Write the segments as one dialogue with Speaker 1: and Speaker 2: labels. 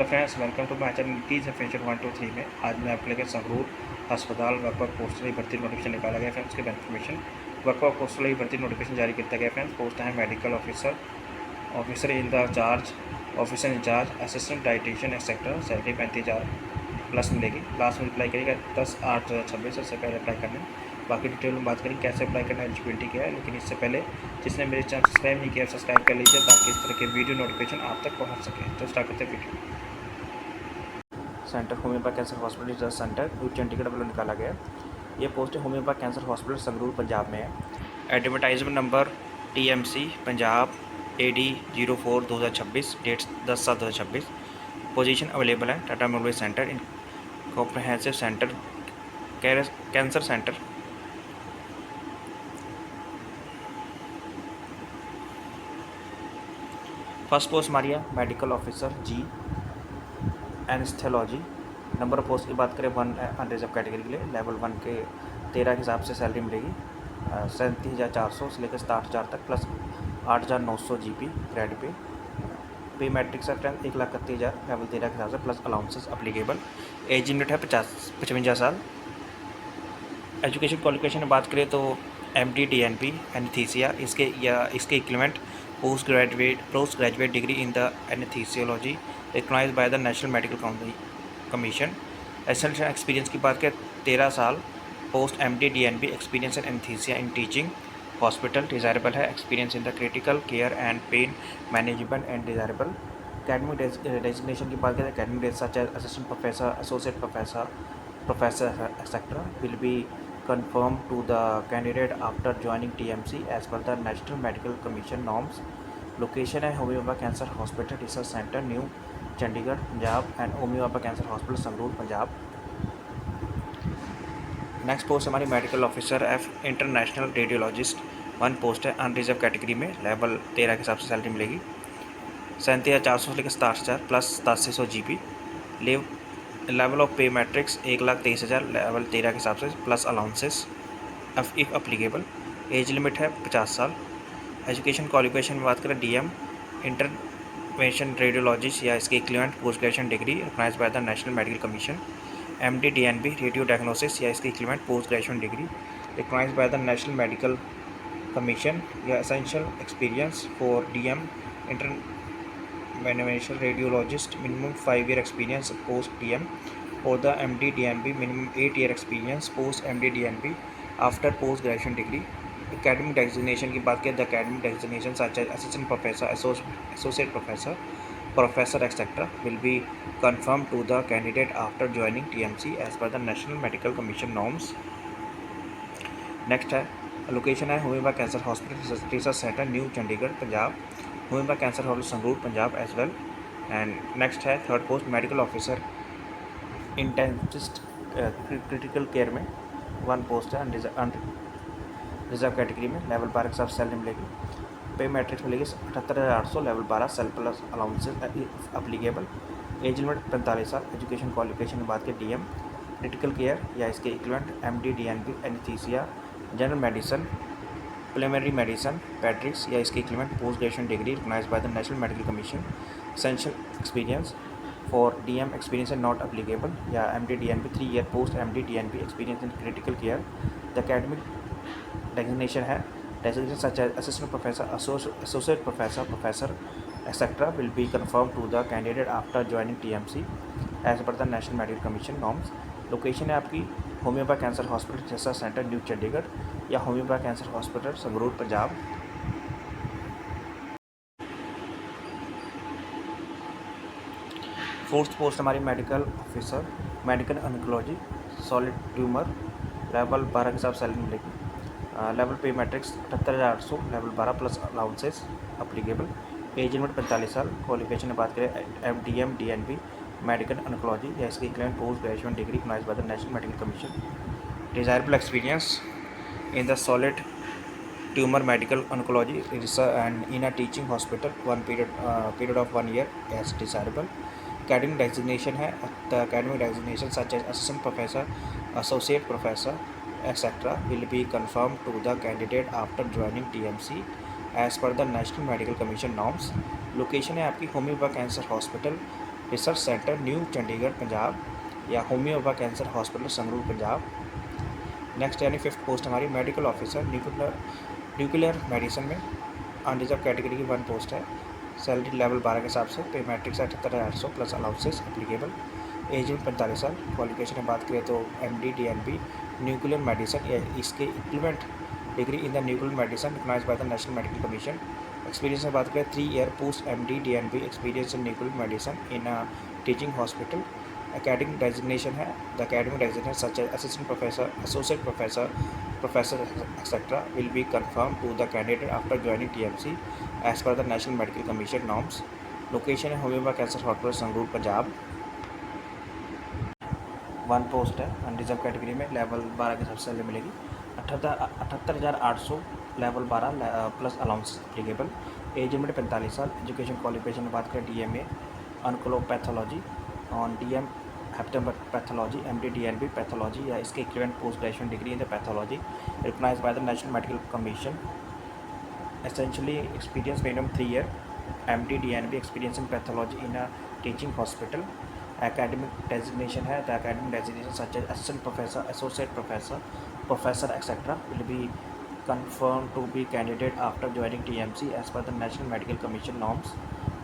Speaker 1: Hello friends, welcome to my channel Nitish efficient 123 में आज मैं आपके लिए संगरूर अस्पताल वर्कआउट पोस्टल भर्ती नोटिफिकेशन निकाला गया। फ्रेंड्स के इन्फॉर्मेशन वर्कआउट पोस्टल भर्ती नोटिफिकेशन जारी किया गया। फ्रेंड्स पोस्ट है medical officer, officer in the charge, officer in charge, assistant dietitian etcetera. Salary 35,000 plus मिलेगी। लास्ट में अप्लाई करिएगा 10/8/2026 इससे पहले अप्लाई करना। बाकी डिटेल में बात करें कैसे अप्लाई करना, एलिजिबिलिटी क्या है। लेकिन इससे पहले जिसने मेरे चैनल सब्सक्राइब नहीं किया सब्सक्राइब कर लीजिए ताकि इस तरह के वीडियो नोटिफिकेशन आप तक पहुँच सके। तो स्टार्ट करते हैं video. Centre homeopath cancer hospital research centre new Chandigarh वालों निकाला गया। ये post homeopath cancer hospital Sangrur Punjab में है। Advertisement number TMC Punjab AD 04/2026, date 10/7/2026। Position available है Tata memorial centre in comprehensive centre cancer centre. First post हमारी है medical officer G anaesthesiology. Number of post की बात करें 1 अनरिजर्व कैटेगरी के लिए लेवल 1 के 13 के हिसाब से सैलरी मिलेगी। 37,400 से लेकर 67,000 तक plus 8,900 GP grade pay matrix है फ्रेंड 1,31,000 लेवल 13 के हिसाब से plus allowances applicable. Age limit है 55 साल। एजुकेशन क्वालिफिकेशन में बात करें तो MD DNP एनेस्थीसिया इसके equivalent post graduate degree in the anaesthesiology recognised by the national medical Commission. Essential experience की बात करें 13 साल। Post MD DNP experience in anaesthesia in teaching hospital desirable है। Experience in the critical care and pain management and desirable. Academic designation की बात करें academic days such as assistant professor, associate professor etc. will be confirmed to the candidate after joining TMC as per the National Medical Commission norms. Location है homeopath cancer hospital research centre new Chandigarh Punjab and homeopath cancer hospital Sangrur Punjab. Next post हमारी medical officer F international radiologist 1 post है unreserved category में level 13 के हिसाब से salary मिलेगी। 37,400 से लेकर 67,000 प्लस 8700 GP। लेवल ऑफ पे मैट्रिक्स 1,23,000 लेवल 13 के हिसाब से plus allowances if applicable. Age limit है 50 साल। एजुकेशन क्वालिफिकेशन में बात करें DM इंटरवेंशन रेडियोलॉजिस्ट या इसके equivalent post graduation degree recognised by the national medical Commission. MD DNP radio diagnosis या इसके equivalent post graduation degree recognised by the national medical Commission. या essential experience for DM interventional radiologist minimum 5 year experience post DM or the MD DNP minimum 8 year experience post MD DNP after post graduation degree. Academic designation की बात करें the academic designation such as assistant professor, associate professor, professor etc. will be confirmed to the candidate after joining TMC as per the National Medical Commission norms. Next है location है homeopath cancer hospital research centre new Chandigarh Punjab, homeopath cancer hospital Sangrur Punjab as well. And next है third post medical officer intensivist critical care में 1 post है reserve category में level 12 के साथ salary मिलेगी। पे मैट्रिक्स मिलेगी 78,800 level 12 cell plus allowances applicable. Age limit 45 साल। एजुकेशन क्वालिफिकेशन की बात करें DM क्रिटिकल केयर या इसके equivalent MD DNP anaesthesia general medicine preliminary medicine paediatrics या इसके equivalent post graduation degree recognised by the national medical Commission. Essential experience for DM experience and not applicable या MD DNP 3 year post MD DNP experience in critical care. The academic designation है designation such as assistant professor, associate professor, professor etcetera will be confirm to the candidate after joining TMC as per the national medical commission norms. Location है आपकी homeopath cancer hospital research centre new Chandigarh या homeopath cancer hospital Sangrur Punjab. Fourth post हमारी medical officer medical oncology solid tumour level 12 के साथ salary मिलेगी। Level pay matrix 78,800 level 12 plus allowances applicable. Age limit 45 साल। Qualification की बात करें MDM DNP मेडिकल ऑन्कोलॉजी या इसकी equivalent post graduation degree recognised by the national medical Commission. Desirable experience in the solid tumour medical oncology research and in a teaching hospital period of 1 year as desirable. Academic designation है the academic designation such as assistant professor, associate professor etc. will be confirmed to the candidate after joining TMC as per the national medical commission norms. Location है आपकी homeopath cancer hospital research centre new Chandigarh Punjab या homeopath cancer hospital Sangrur Punjab. Next यानी 5th post हमारी medical officer nuclear medicine में unreserved category की 1 post है। Salary level 12 के हिसाब से, pay matrix 78,800 plus allowances applicable. Age में 45 साल। क्वालिफिकेशन की बात करें तो MD DNB न्यूक्लियर मेडिसिन या इसके equivalent degree in the nuclear medicine recognised by the national medical Commission. Experience में बात करें 3 year post MD DNB experience in nuclear medicine in a teaching hospital. Academic designation है, the academic designation such as assistant professor, associate professor, professor etc. will be confirmed to the candidate after joining TMC as per the National Medical Commission norms. Location है homeopath cancer hospital Sangrur Punjab. 1 post है unreserved category में, level 12 के हिसाब से salary मिलेगी 78,800 level 12 plus allowance applicable. Age limit 45 साल। Education qualification की बात करें DMA oncopathology on DM pathology MD DNB pathology या इसके equivalent post graduation degree in the pathology recognised by the national medical commission. Essentially experience minimum 3 year. MD DNB experience in pathology in a teaching hospital. Academic designation है, the academic designation such as assistant professor, associate professor, professor etcetera will be confirmed to be candidate after joining TMC as per the National Medical Commission norms.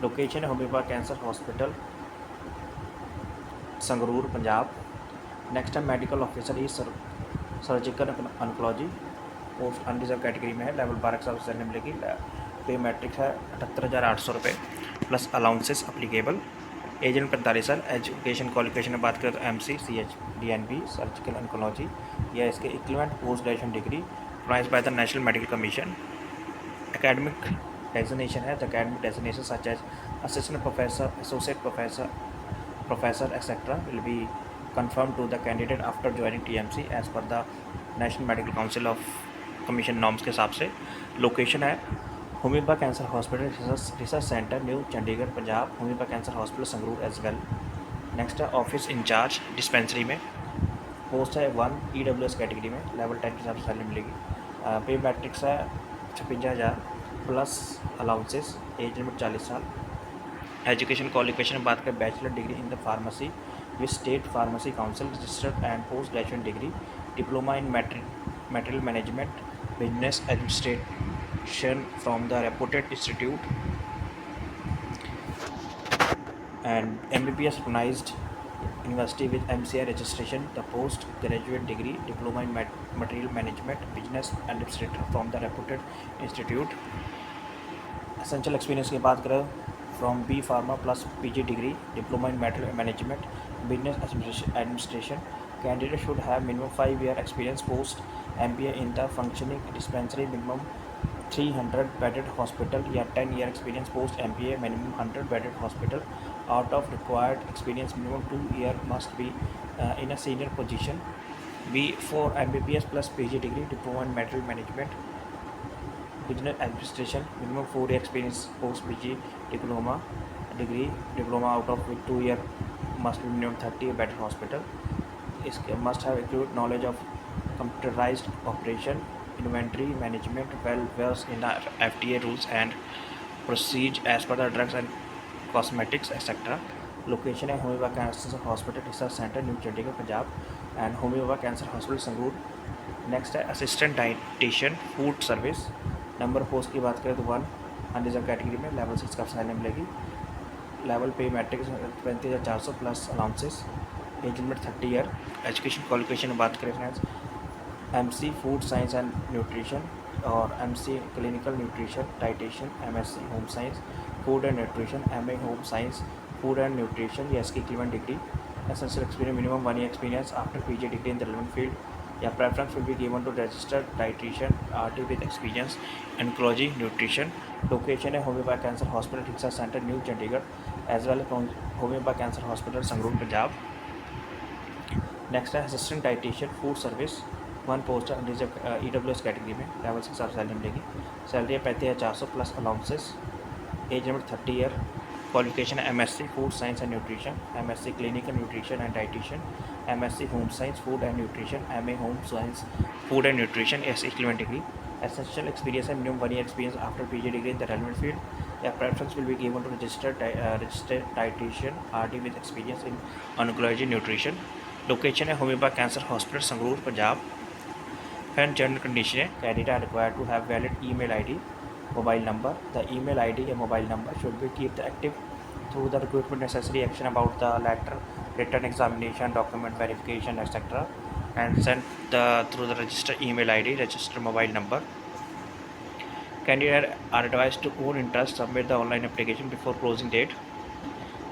Speaker 1: Location है homeopath cancer hospital Sangrur Punjab. Next है medical officer E surgical oncology, post unreserved category में है, level 12 के साथ salary मिलेगी। पे matrix है 78,800 रुपये प्लस अलाउंसेस अप्लीकेबल। एज में 45 साल। एजुकेशन क्वालिफिकेशन में बात करें तो MC CH DNB surgical oncology या इसके equivalent post graduation degree recognised by the national medical commission. Academic designation है, the academic designation such as assistant professor, associate professor, professor etc. will be confirmed to the candidate after joining TMC as per the National Medical Council of Commission norms के हिसाब से। Location है homeopath cancer hospital research centre new Chandigarh Punjab, homeopath cancer hospital Sangrur as well. Next है office in charge dispensary में, post है 1 EWS category में, level 10 के हिसाब से सैलरी मिलेगी। पे मैट्रिक्स है 56,000 प्लस अलाउंसेस। एज लिमिट 40 साल। एजुकेशन क्वालिफिकेशन बात करें bachelor degree in the pharmacy with state pharmacy council registered and post graduation degree, diploma in material management, business administration from the reputed institute and MBBS recognized university with MCI registration, the post graduate degree diploma in material management, business administrator from the reputed institute। Essential experience की बात करें from B Pharma plus PG degree, diploma in material management, business administration. Candidate should have minimum 5 year experience post MBA in the functioning dispensary, minimum 300 bedded hospital या 10 year experience post MBA minimum 100 bedded hospital. Out of required experience minimum 2 year must be in a senior position. B for MBBS plus PG degree, diploma in material management, business administration, minimum 4 year experience post PG diploma degree, diploma out of with 2 year must be minimum 30 bedded hospital. इसके must have acute knowledge of computerized operation, inventory management, well versed in the FDA rules and procedures as per the drugs and cosmetics etc. Location है homeopath cancer hospital research centre new Chandigarh Punjab and homeopath cancer hospital Sangrur. Next है assistant dietitian food service. Number post की बात करें तो 1 unreserved category में, level 6 का salary मिलेगी। Level pay matrix 35,400 plus allowances. Age limit 30 year. Education qualification में बात करें friends MC food science and nutrition और MC clinical nutrition dietitian, MSc home science food and nutrition, MA home science food and nutrition या इसकी equivalent degree. Essential experience minimum 1 year experience after PG degree in the relevant field या preference will be given to registered dietitian RT with experience in oncology nutrition। Location है homeopath cancer hospital research centre new Chandigarh as well homeopath cancer hospital Sangrur Punjab. Next है assistant dietitian food service, 1 post EWS category में, level 6 साल salary मिलेगी। Salary है 35,400 plus allowances. Age limit 30 year. Qualification है MSc food science and nutrition, MSc clinical nutrition and dietitian, MSc home science food and nutrition, MA home science food and nutrition S equivalent degree. Essential experience है minimum 1 year experience after PG degree in the relevant field या preference will be given to registered dietitian RD with experience in oncology nutrition. Location है homeopath cancer hospital Sangrur Punjab. And general condition है candidate are required to have valid email ID, mobile number. The email ID and mobile number should be kept active through the recruitment necessary action about the letter, written examination, document verification, etc. and sent through the registered email ID, registered mobile number. Candidate are advised to own interest submit the online application before closing date.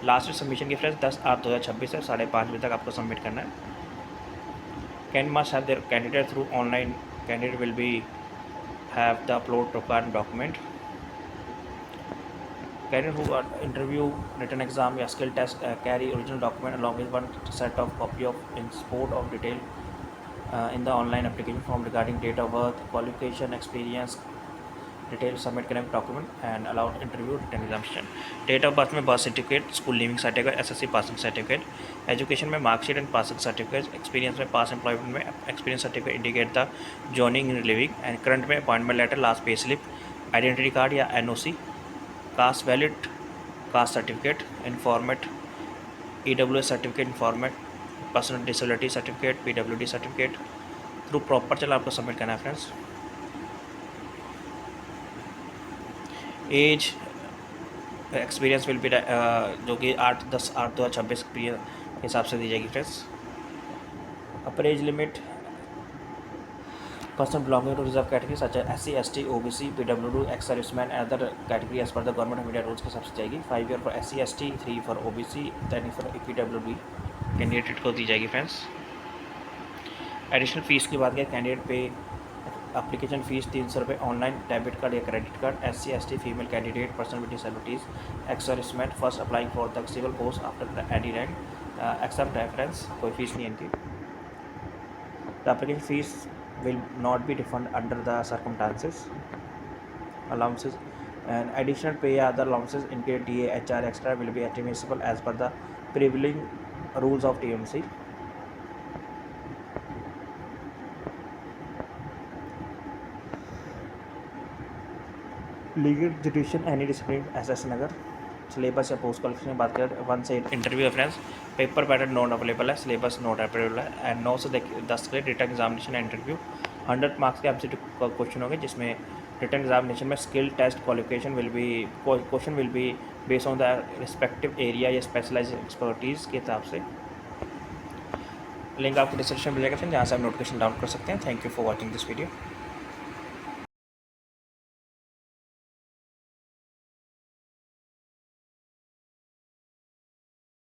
Speaker 1: Last submission की friends 10/8/2026 है, 5:30 बजे तक आपको submit करना है. Can must have their candidate through online candidate will be have the upload required document. Candidate who got interview, written exam या skill test carry original document along with one set of copy of in support of detail in the online application form regarding date of birth, qualification, experience, detail submit करें document and allowed interview written examination. Date of birth में birth certificate, school leaving certificate, SSC passing certificate. Education में mark sheet and passing certificate. Experience में past employment में experience certificate indicate the joining in leaving and current में appointment letter, last pay slip, identity card या NOC. Caste valid caste certificate in format EWS certificate in format personal disability certificate, PWD certificate. Through proper चला आपको submit करना है friends. Age experience will be जो कि 8/10/2026 के हिसाब से दी जाएगी friends. Upper age limit person belonging to reserve category such S C ST OBC PWD ex serviceman and other category as per the government of India rules के हिसाब से जाएगी. 5 year for SC ST, 3 for OBC, 10 for PWD candidate को दी जाएगी friends. Additional fees की बात करें कैंडिडेट पे एप्लीकेशन फ़ीस 300 रुपये ऑनलाइन, डेबिट कार्ड या credit card. SC ST female candidate, person with disabilities, ex serviceman first applying for the civil post after any rank, except reference. कोई fees नहीं है इनकी. The application fees will not be refund under the circumstances. Allowances and additional pay या other allowances इनके DA HR extra will be admissible as per the prevailing rules of TMC. Legal jurisdiction any discipline S Nagar. Syllabus या post qualification की बात करें 1 से 8 interview reference. Paper pattern not available है, syllabus not available है and 9 से 10 के लिए रिटन एग्जामिनेशन इंटरव्यू. 100 मार्क्स के MCQ क्वेश्चन होंगे जिसमें रिटन एग्जामिनेशन में skill test qualification will be question will be based on the respective area या स्पेशलाइज एक्सपर्टीज़ के हिसाब से. लिंक आपको डिस्क्रिप्शन मिलेगा फिर जहाँ से आप नोटिफिकेशन डाउनलोड कर सकते हैं. Thank you for watching this video.